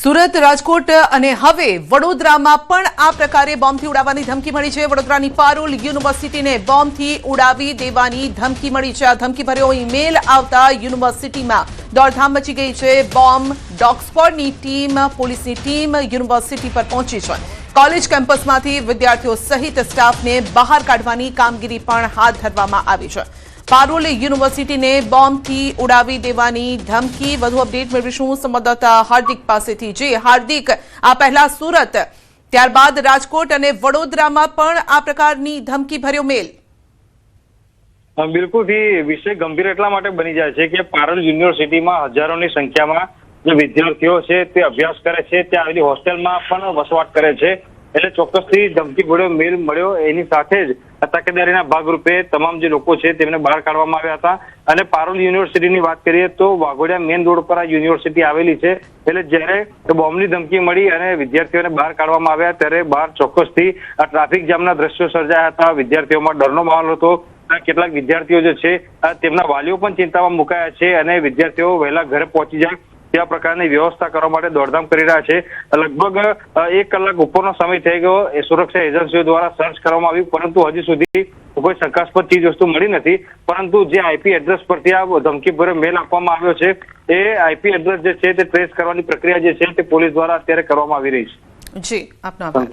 સુરત, રાજકોટ અને હવે વડોદરામાં પણ આ પ્રકારે બોમ્બથી ઉડાવવાની ધમકી મળી છે। વડોદરાની પારુલ યુનિવર્સિટીને બોમ્બથી ઉડાવી દેવાની ધમકી મળી છે। આ ધમકીભર્યો ઈમેલ આવતા યુનિવર્સિટીમાં દોડધામ મચી ગઈ છે। બોમ્બ ડોગ સ્ક્વોડની ટીમ, પોલીસની ટીમ યુનિવર્સિટી પર પહોંચી છે। કોલેજ કેમ્પસમાંથી વિદ્યાર્થીઓ સહિત સ્ટાફને બહાર કાઢવાની કામગીરી પણ હાથ ધરવામાં આવી છે। પારુલ યુનિવર્સિટીને બોમ્બથી ઉડાવી દેવાની ધમકી। વધુ અપડેટ મેળવીશું સંવાદદાતા હાર્દિક પાસેથી। જી હાર્દિક, આ પહેલા સુરત, ત્યારબાદ રાજકોટ અને વડોદરામાં પણ આ પ્રકારની ધમકી ભર્યો મેલ। બિલકુલ વિષય ગંભીર એટલા માટે બની જાય છે કે પારુલ યુનિવર્સિટીમાં હજારોની સંખ્યામાં જે વિદ્યાર્થીઓ છે તે અભ્યાસ કરે છે, ત્યાં આવેલી હોસ્ટેલમાં પણ વસવાટ કરે છે। એટલે ચોક્કસથી ધમકી ભર્યો મેલ મળ્યો। એની સાથે જ તકેદારીના ભાગરૂપે તમામ જે લોકો છે તેમને બહાર કાઢવામાં આવ્યા હતા। અને પારુલ યુનિવર્સિટીની વાત કરીએ તો વાઘોડિયા મેઇન રોડ પર આ યુનિવર્સિટી આવેલી છે। એટલે જ્યારે બોમ્બની ધમકી મળી અને વિદ્યાર્થીઓને બહાર કાઢવામાં આવ્યા ત્યારે બહાર ચોક્કસથી ટ્રાફિક જામના દ્રશ્યો સર્જાયા હતા। વિદ્યાર્થીઓમાં ડરનો માહોલ હતો। કેટલાક વિદ્યાર્થીઓ જે છે તેમના વાલીઓ પણ ચિંતામાં મુકાયા છે અને વિદ્યાર્થીઓ વહેલા ઘરે પહોંચી જાય त्या प्रकारની વ્યવસ્થા કરવા માટે દોડધામ કરી રહ્યા છે। લગભગ 1 કલાક ઉપરનો સમય થઈ ગયો। એ સુરક્ષા એજન્સીઓ દ્વારા સર્ચ કરવામાં આવ્યું, પરંતુ હજી સુધી કોઈ શંકાસ્પદ ચીજ વસ્તુ મળી નથી। પરંતુ જે આઈપી એડ્રેસ પરથી આ ધમકીભર્યો મેલ આપવામાં આવ્યો છે એ આઈપી એડ્રેસ જે છે તે ટ્રેસ કરવાની પ્રક્રિયા જે છે તે પોલીસ દ્વારા અત્યારે કરવામાં આવી રહી છે। જી, આપનો આભાર।